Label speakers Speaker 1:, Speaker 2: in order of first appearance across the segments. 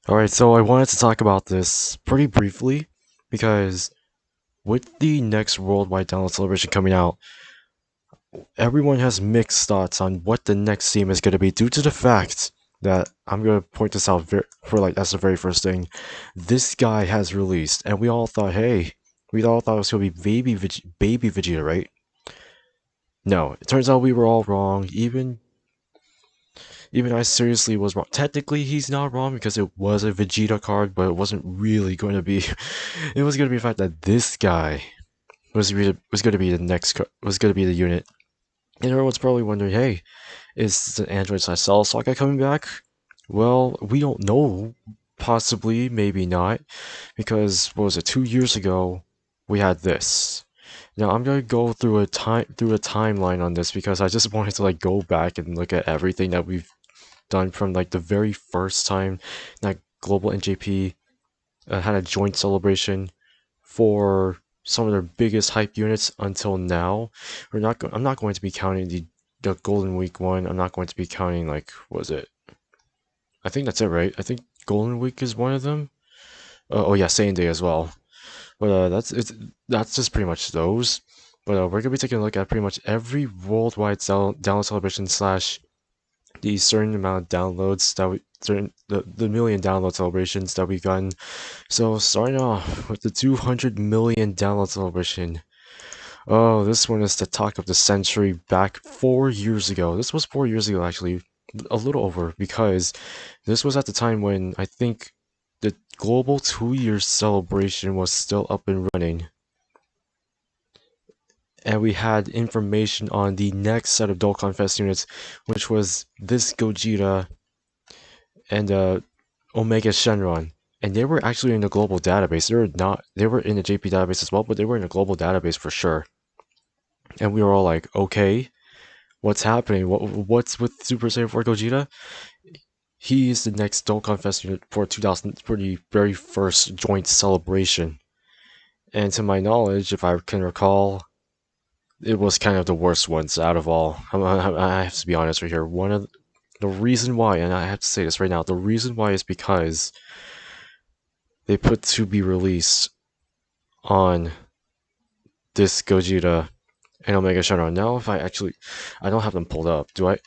Speaker 1: Alright, so I wanted to talk about this pretty briefly because with the next worldwide download celebration coming out, everyone has mixed thoughts on what the next theme is going to be due to the fact that I'm going to point this out for like that's the very first thing. This guy has released, and we all thought, hey, we all thought it was going to be baby Vegeta, right? No, it turns out we were all wrong. Even I seriously was wrong. Technically, he's not wrong because it was a Vegeta card, but it wasn't really going to be. It was going to be the fact that this guy was going to be the was going to be the unit. And everyone's probably wondering, hey, is the Android slash Cell Saga coming back? Well, we don't know. Possibly, maybe not, because what was it? 2 years ago, we had this. Now I'm gonna go through a timeline on this because I just wanted to like go back and look at everything that we've done from like the very first time that Global NJP had a joint celebration for some of their biggest hype units until now. I'm not going to be counting the Golden Week one. I'm not going to be counting like what was it? I think that's it, right? I think Golden Week is one of them. Oh yeah, Same Day as well. But that's just pretty much those. But we're gonna be taking a look at pretty much every worldwide download celebration slash the certain amount of downloads that the million download celebrations that we've gotten. So starting off with the 200 million download celebration. Oh, this one is the talk of the century back 4 years ago. This was 4 years ago actually, a little over, because this was at the time when I think the global 2 year celebration was still up and running. And we had information on the next set of Dokkan Fest units, which was this Gogeta and Omega Shenron. And they were actually in the global database. They were in the JP database as well, but they were in the global database for sure. And we were all like, okay, what's happening? What's with Super Saiyan 4 Gogeta? He is the next Dokkan Fest unit for 2000 for the very first joint celebration. And to my knowledge, if I can recall, it was kind of the worst ones out of all. I have to be honest right here. One of the reason why, and I have to say this right now, the reason why is because they put to be released on this Gogeta and Omega Shenron. Now, if I don't have them pulled up. Do I?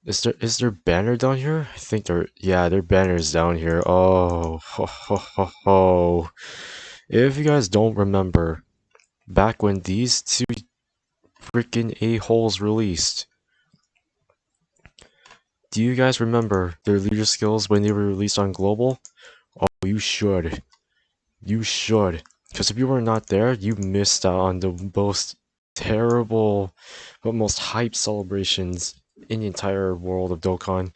Speaker 1: Is there banner down here? I think yeah, their banner's down here. Oh, ho, ho, ho, ho. If you guys don't remember, back when these two freaking a-holes released, do you guys remember their leader skills when they were released on Global? Oh, you should. You should. Because if you were not there, you missed out on the most terrible, but most hyped celebrations in the entire world of Dokkan.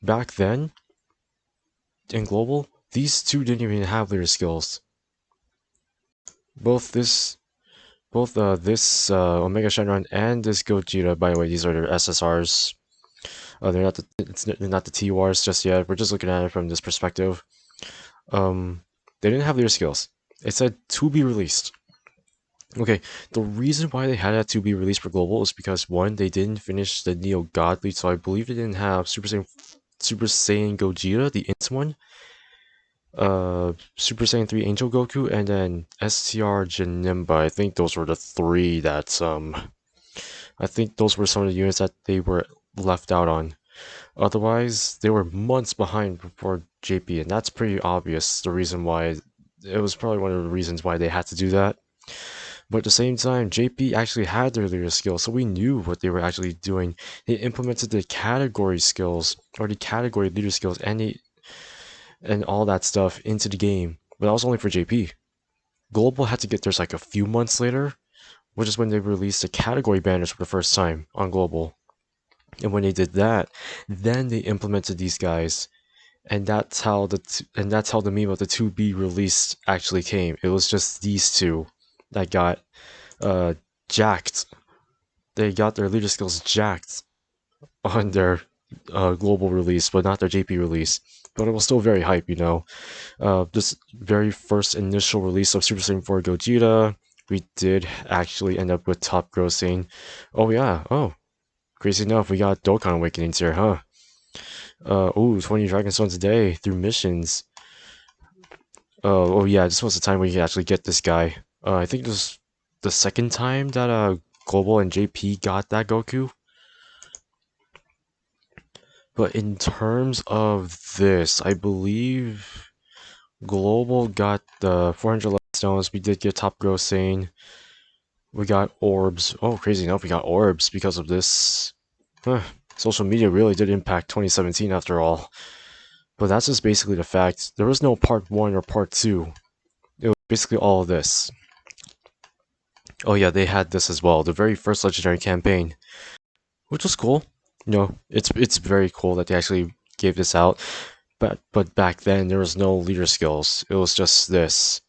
Speaker 1: Back then, in Global, these two didn't even have leader skills. Both this, both this Omega Shenron and this Gogeta, by the way, these are their SSRs. They're not the TURs just yet. We're just looking at it from this perspective. They didn't have leader skills. It said to be released. Okay, the reason why they had that to be released for global is because one, they didn't finish the Neo Godly, so I believe they didn't have Super Saiyan Gogeta, the Int one, Super Saiyan 3 Angel Goku, and then STR Janemba. I think those were the three that I think those were some of the units that they were left out on. Otherwise, they were months behind before JP, and that's pretty obvious. The reason why it was probably one of the reasons why they had to do that. But at the same time, JP actually had their leader skills, so we knew what they were actually doing. They implemented the category skills, or the category leader skills, and all that stuff into the game. But that was only for JP. Global had to get theirs like a few months later, which is when they released the category banners for the first time on Global. And when they did that, then they implemented these guys, and that's how the meme of the 2B released actually came. It was just these two that got uh, jacked. They got their leader skills jacked on their global release, but not their JP release. But it was still very hype, you know. This very first initial release of Super Saiyan 4 Gogeta, we did actually end up with top grossing. Oh yeah, oh, crazy enough, we got Dokkan Awakenings here, huh? 20 Dragon Stones a day through missions. Oh yeah, this was the time when you could actually get this guy. I think this was the second time that Global and JP got that Goku. But in terms of this, I believe Global got the 400 light stones. We did get top grossing. We got orbs. Oh, crazy enough, we got orbs because of this. Huh. Social media really did impact 2017 after all. But that's just basically the fact. There was no part 1 or part 2. It was basically all of this. Oh yeah, they had this as well. The very first legendary campaign, which was cool. You know, it's very cool that they actually gave this out. But back then there was no leader skills. It was just this.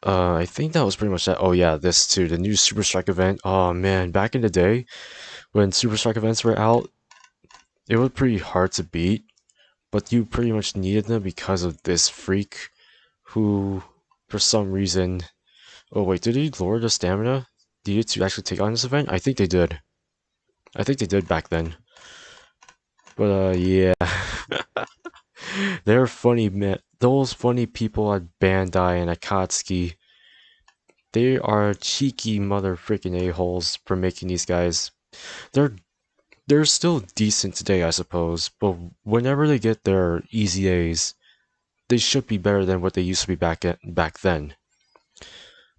Speaker 1: I think that was pretty much that. Oh yeah, this too. The new Super Strike event. Oh man, back in the day when Super Strike events were out, it was pretty hard to beat. But you pretty much needed them because of this freak who, for some reason. Oh wait, did he lower the stamina needed to actually take on this event? I think they did. I think they did back then. But yeah. They're funny, man. Those funny people at Bandai and Akatsuki, they are cheeky mother freaking a-holes for making these guys. They're they're still decent today, I suppose, but whenever they get their easy A's, they should be better than what they used to be back then.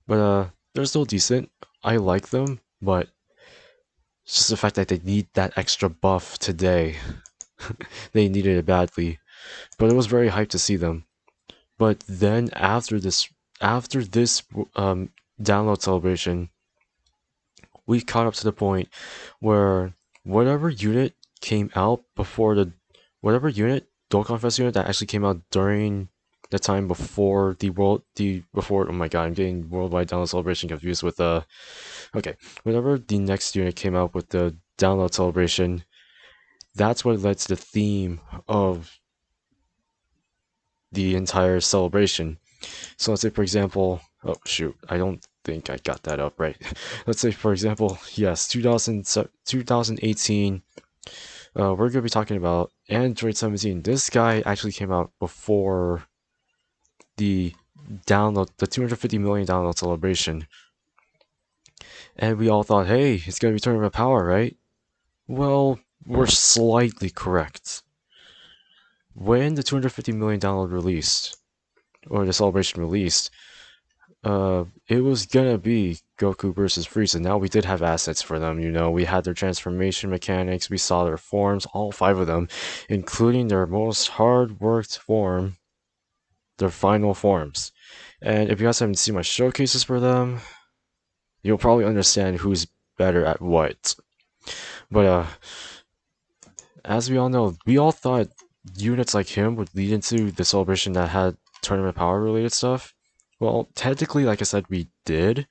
Speaker 1: But they're still decent. I like them, but it's just the fact that they need that extra buff today. They needed it badly. But it was very hyped to see them. But then after this download celebration, we caught up to the point where whatever unit came out before the whatever unit Dokkan Fest unit that actually came out during the time before oh my god, I'm getting worldwide download celebration confused with okay, whenever the next unit came out with the download celebration, that's what led to the theme of the entire celebration. So let's say, for example, oh shoot, I don't think I got that up right. Let's say, for example, yes, 2018, we're going to be talking about Android 17. This guy actually came out before the the 250 million download celebration. And we all thought, hey, it's going to be Tournament of Power, right? Well, we're slightly correct. When the 250 million download released, or the celebration released, it was gonna be Goku versus Frieza. Now we did have assets for them, you know. We had their transformation mechanics, we saw their forms, all 5 of them, including their most hard-worked form, their final forms. And if you guys haven't seen my showcases for them, you'll probably understand who's better at what. But as we all know, we all thought units like him would lead into the celebration that had tournament power related stuff. Well, technically, like I said, we did,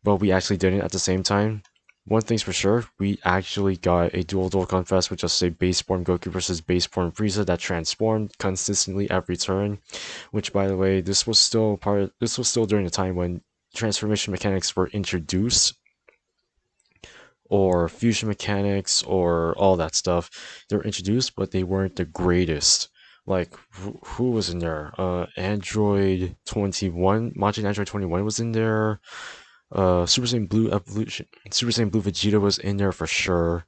Speaker 1: but we actually didn't at the same time. One thing's for sure, we actually got a dual Dokkan Fest with just a base form Goku versus base form Frieza that transformed consistently every turn. Which, by the way, this was still during the time when transformation mechanics were introduced, or fusion mechanics, or all that stuff. They were introduced, but they weren't the greatest. Like, who was in there? Android 21, Majin Android 21 was in there. Super Saiyan Blue Evolution, Super Saiyan Blue Vegeta was in there for sure.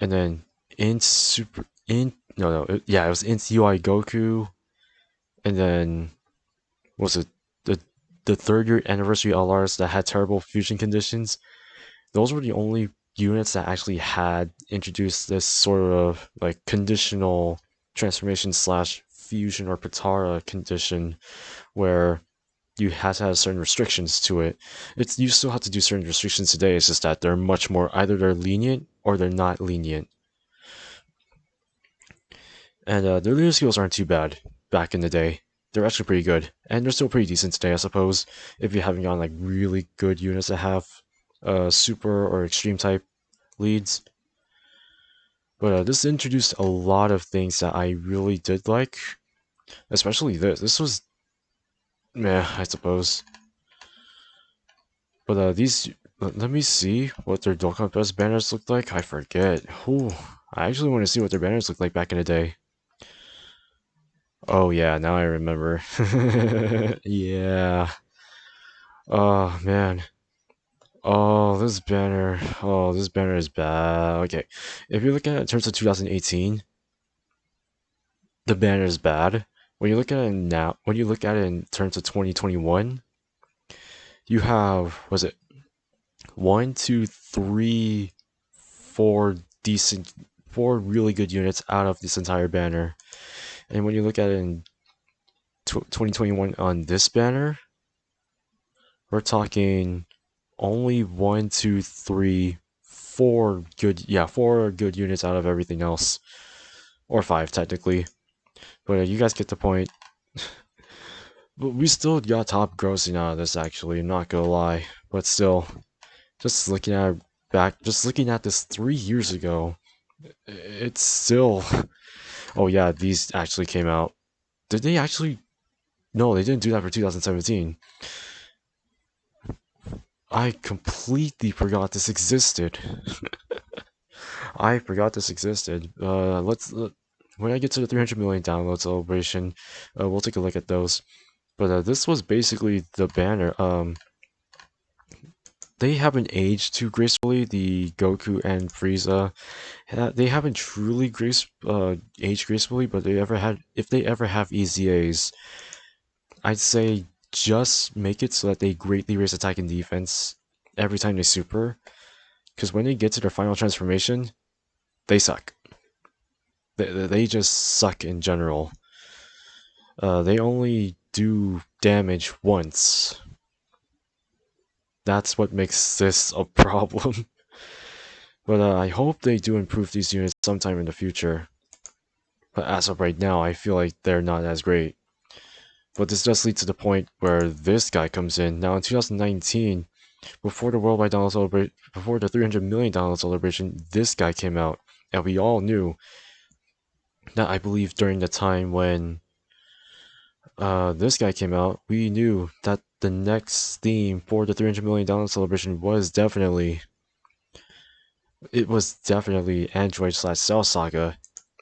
Speaker 1: And then in Super in no no it, yeah, it was in UI Goku. And then was it the 3rd year anniversary LRs that had terrible fusion conditions? Those were the only units that actually had introduced this sort of like conditional transformation slash fusion or Patara condition where you had to have certain restrictions to it. It's you still have to do certain restrictions today. It's just that they're much more either they're lenient or they're not lenient. And their leader skills aren't too bad back in the day. They're actually pretty good, and they're still pretty decent today, I suppose. If you haven't gotten like really good units that have super or extreme type leads. But this introduced a lot of things that I really did like, especially this. This was meh, I suppose. But let me see what their Dokkan Fest banners looked like. I forget. Ooh, I actually want to see what their banners looked like back in the day. Oh yeah, now I remember. Yeah. Oh man. Oh, this banner. Oh, this banner is bad. Okay. If you look at it in terms of 2018, the banner is bad. When you look at it now, when you look at it in terms of 2021, you have, was it one, two, three, four decent, four really good units out of this entire banner. And when you look at it in 2021 on this banner, we're talking only one, two, three, four good, yeah, four good units out of everything else, or five technically. But you guys get the point. But we still got top grossing out of this. Actually, I'm not gonna lie. But still, just looking at just looking at this 3 years ago, it's still. Oh yeah, these actually came out. Did they actually? No, they didn't do that for 2017. I completely forgot this existed. I forgot this existed. When I get to the 300 million download celebration, we'll take a look at those. But this was basically the banner. They haven't aged too gracefully. The Goku and Frieza, they haven't truly aged gracefully. But if they ever have EZAs, I'd say just make it so that they greatly raise attack and defense every time they super. Because when they get to their final transformation, they suck. They just suck in general. They only do damage once. That's what makes this a problem. But I hope they do improve these units sometime in the future. But as of right now, I feel like they're not as great. But this does lead to the point where this guy comes in. Now in 2019, before the worldwide download celebration, before the 300 million download celebration, this guy came out, and we all knew that. I believe during the time when this guy came out, we knew that the next theme for the 300 million download celebration was definitely Android slash Cell Saga,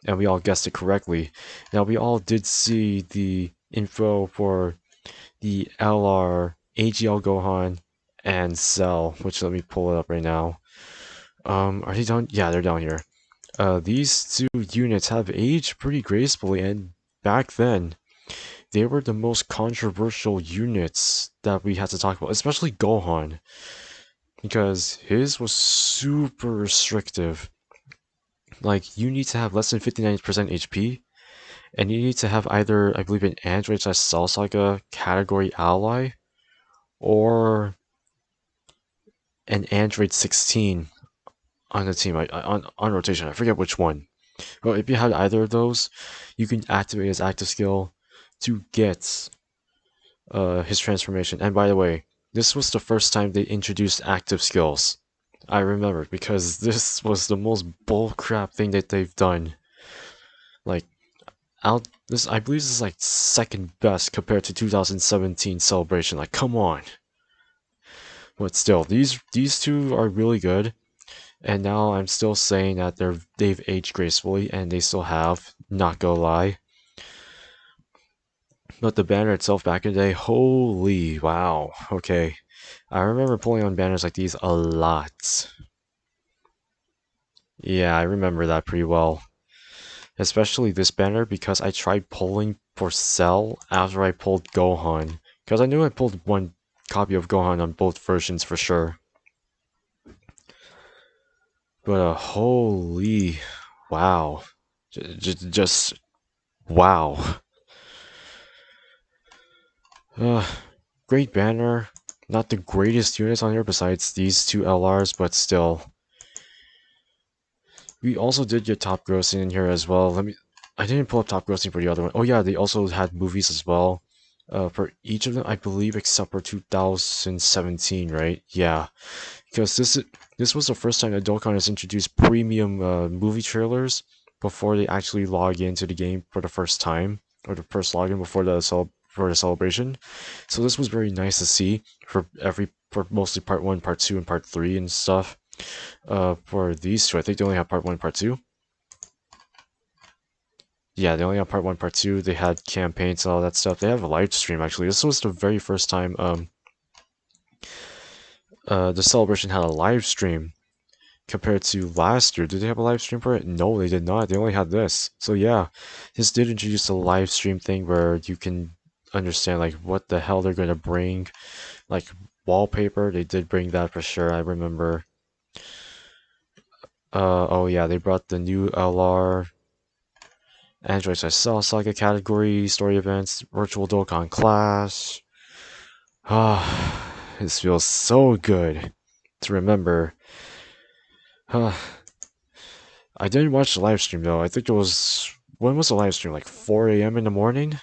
Speaker 1: and we all guessed it correctly. Now we all did see the info for the LR, AGL Gohan, and Cell, which let me pull it up right now. Are they down? Yeah, they're down here. These two units have aged pretty gracefully, and back then, they were the most controversial units that we had to talk about, especially Gohan, because his was super restrictive. Like, you need to have less than 59% HP, and you need to have either, I believe, an Android slash Cell Saga category ally, or an Android 16 on the team, on rotation. I forget which one. But if you had either of those, you can activate his active skill to get his transformation. And by the way, this was the first time they introduced active skills. I remember because this was the most bullcrap thing that they've done. Like, I believe this is like second best compared to 2017 Celebration. Like, come on. But still, these two are really good. And now I'm still saying that they've aged gracefully, and they still have. Not gonna lie. But the banner itself back in the day, holy wow. Okay. I remember pulling on banners like these a lot. Yeah, I remember that pretty well. Especially this banner because I tried pulling for Cell after I pulled Gohan. Because I knew I pulled one copy of Gohan on both versions for sure. But holy wow. Just wow. Uh, Great banner. Not the greatest units on here besides these two LRs, but still. We also did get top grossing in here as well. I didn't pull up top grossing for the other one. Oh yeah, they also had movies as well. For each of them, I believe, except for 2017, right? Yeah, because this was the first time that Dokkan has introduced premium movie trailers before they actually log into the game for the first time, or the first login before for the celebration. So this was very nice to see for mostly part 1, part 2, and part 3 and stuff. For these two, I think they only have part 1 and part 2. Yeah, they only had part one, part two. They had campaigns and all that stuff. They have a live stream actually. This was the very first time the celebration had a live stream compared to last year. Did they have a live stream for it? No, they did not. They only had this. So yeah, this did introduce a live stream thing where you can understand like what the hell they're gonna bring. Like wallpaper, they did bring that for sure. I remember. Oh yeah, they brought the new LR Androids I saw Saga category, story events, virtual Dokkan class. Ah, this feels so good to remember. Ah, I didn't watch the live stream though. I think it was when was the live stream? Like 4 a.m. in the morning?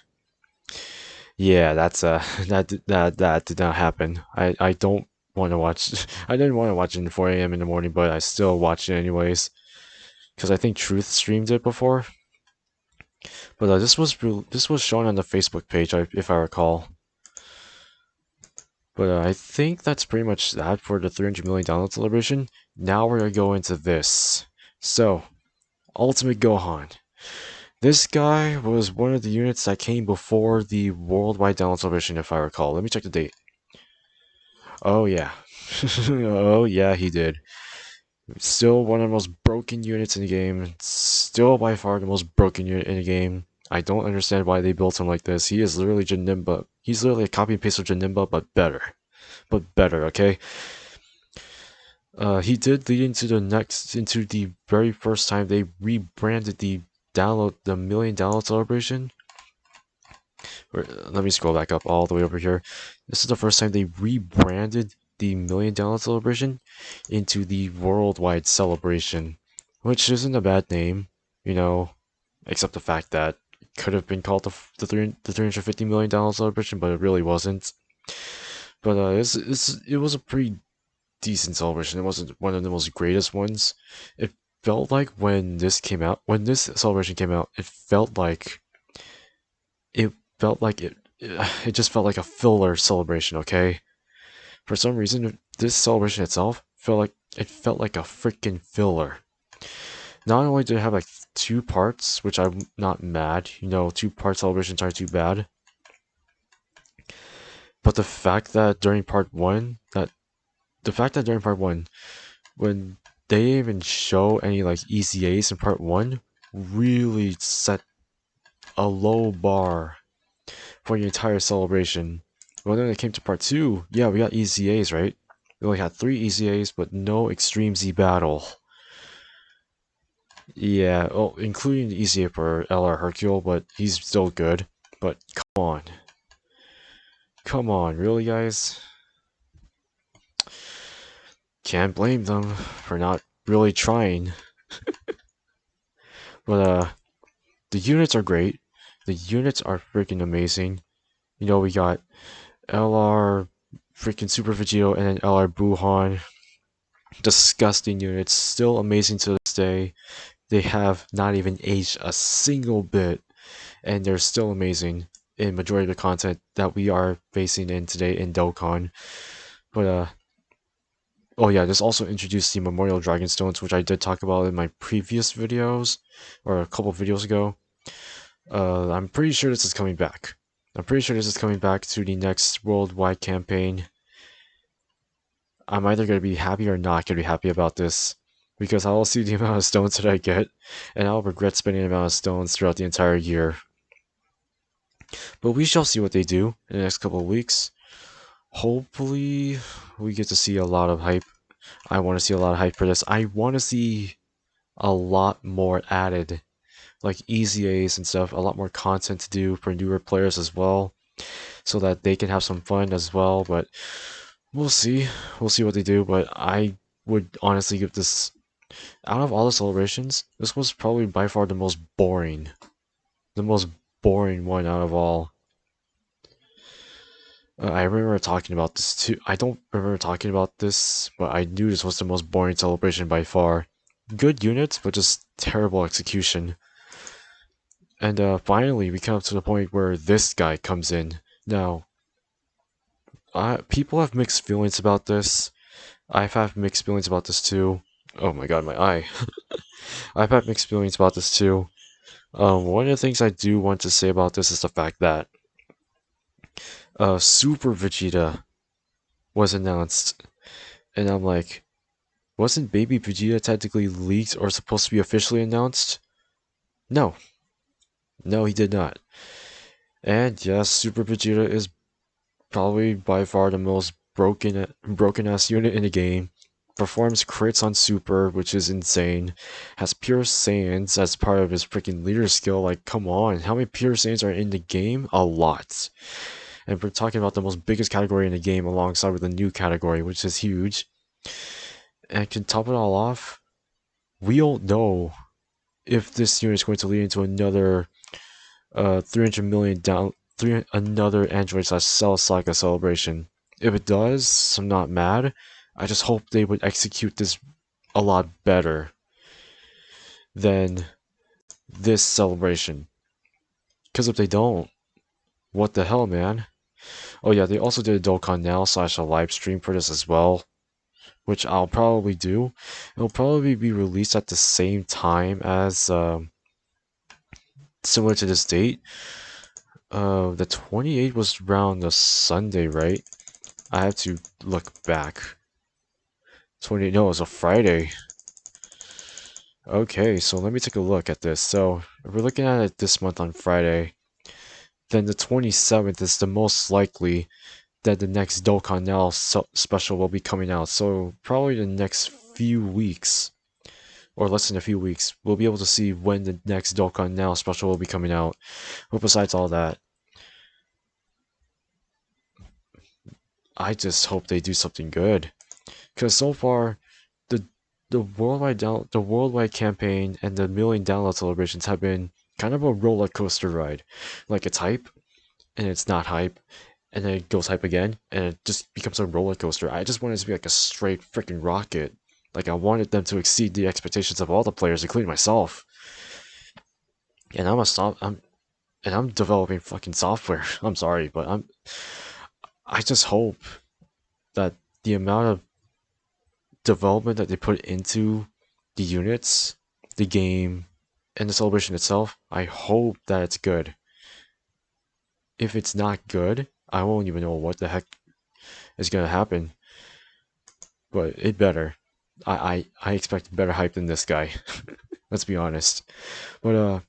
Speaker 1: Yeah, that's that did not happen. I don't want to watch. I didn't want to watch it at 4 a.m. in the morning, but I still watched it anyways because I think Truth streamed it before. But this was shown on the Facebook page, if I recall. But I think that's pretty much that for the 300 million download celebration. Now we're gonna go into this. So, Ultimate Gohan. This guy was one of the units that came before the worldwide download celebration, if I recall. Let me check the date. Oh yeah. Oh yeah, he did. Still one of the most broken units in the game. Still by far the most broken unit in the game. I don't understand why they built him like this. He is literally Janemba. He's literally a copy and paste of Janemba, but better. But better, okay? He did lead into the very first time they rebranded the million download celebration. Let me scroll back up all the way over here. This is the first time they rebranded the million download celebration into the worldwide celebration, which isn't a bad name, you know, except the fact that it could have been called the 350 million download celebration, but it really wasn't. But it was a pretty decent celebration. It wasn't one of the most greatest ones. It felt like when this celebration came out, it felt like it just felt like a filler celebration, okay? For some reason, this celebration itself felt like a freaking filler. Not only did it have like two parts, which I'm not mad, you know, two-part celebrations aren't too bad, but the fact that during part one, when they didn't even show any like EZAs in part one, really set a low bar for the entire celebration. But then it came to part two, yeah, we got EZAs, right? We only had 3 EZAs, but no Extreme Z battle. Yeah, oh, including the EZA for LR Hercule, but he's still good. But come on. Come on, really, guys? Can't blame them for not really trying. But, the units are great. The units are freaking amazing. You know, we got LR freaking Super Vegito and then LR Buhan. Disgusting units, still amazing to this day. They have not even aged a single bit, and they're still amazing in majority of the content that we are facing in today in Dokkan. But oh yeah, this also introduced the Memorial Dragon Stones, which I did talk about in my previous videos, or a couple videos ago. I'm pretty sure this is coming back. I'm pretty sure this is coming back to the next worldwide campaign. I'm either going to be happy or not going to be happy about this, because I will see the amount of stones that I get, and I'll regret spending the amount of stones throughout the entire year. But we shall see what they do in the next couple of weeks. Hopefully, we get to see a lot of hype. I want to see a lot of hype for this. I want to see a lot more added, like EZAs and stuff, a lot more content to do for newer players as well, so that they can have some fun as well. But we'll see. We'll see what they do. But I would honestly give this, out of all the celebrations, this was probably by far the most boring. The most boring one out of all. I remember talking about this too. I don't remember talking about this, but I knew this was the most boring celebration by far. Good units, but just terrible execution. And finally, we come up to the point where this guy comes in. Now, people have mixed feelings about this. I've had mixed feelings about this too. Oh my god, my eye. I've had mixed feelings about this too. One of the things I do want to say about this is the fact that Super Vegeta was announced, and I'm like, wasn't Baby Vegeta technically leaked or supposed to be officially announced? No, no, he did not. And yes, Super Vegeta is probably by far the most broken ass unit in the game. Performs crits on Super, which is insane. Has pure Saiyans as part of his freaking leader skill. Like, come on, how many pure Saiyans are in the game? A lot. And we're talking about the most biggest category in the game alongside with the new category, which is huge. And can top it all off, we don't know if this unit is going to lead into another 300 million down, another Android slash Cell Saga celebration. If it does, I'm not mad. I just hope they would execute this a lot better than this celebration. Because if they don't, what the hell, man? Oh yeah, they also did a Dokkan Now slash a live stream for this as well, which I'll probably do. It'll probably be released at the same time as similar to this date. The 28th was around a Sunday, right? I have to look back. 28, no, it was a Friday. Okay, so let me take a look at this. So, if we're looking at it this month on Friday, then the 27th is the most likely that the next Dokkan Now special will be coming out. So, probably the next few weeks, or less than a few weeks, we'll be able to see when the next Dokkan Now special will be coming out. But besides all that, I just hope they do something good. Because so far, the the worldwide campaign and the million download celebrations have been kind of a roller coaster ride. Like it's hype, and it's not hype, and then it goes hype again, and it just becomes a roller coaster. I just wanted it to be like a straight freaking rocket. Like I wanted them to exceed the expectations of all the players, including myself. And I'm developing fucking software. I'm sorry, but I just hope that the amount of development that they put into the units, the game, and the celebration itself, I hope that it's good. If it's not good, I won't even know what the heck is gonna happen. But it better. I expect better hype than this guy. Let's be honest. But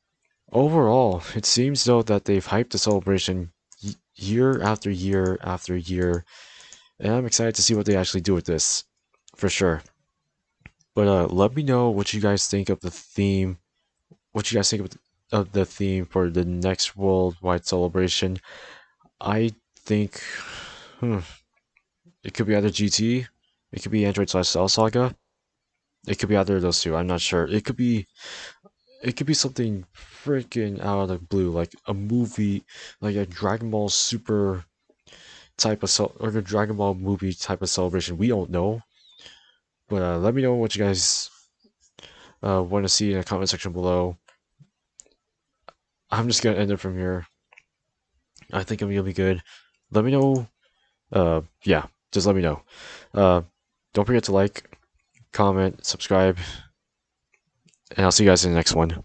Speaker 1: overall, it seems though that they've hyped the celebration year after year after year, and I'm excited to see what they actually do with this, for sure. But let me know what you guys think of the theme. What you guys think of the theme for the next worldwide celebration? I think hmm, it could be either GT, it could be Android slash Cell Saga, it could be either of those two. I'm not sure. It could be something freaking out of the blue, like a movie, like a Dragon Ball Super type of or a Dragon Ball movie type of celebration. We don't know, but let me know what you guys want to see in the comment section below. I'm just gonna end it from here. I think I'm gonna be good. Let me know. Yeah, just let me know. Uh, don't forget to like, comment, subscribe, and I'll see you guys in the next one.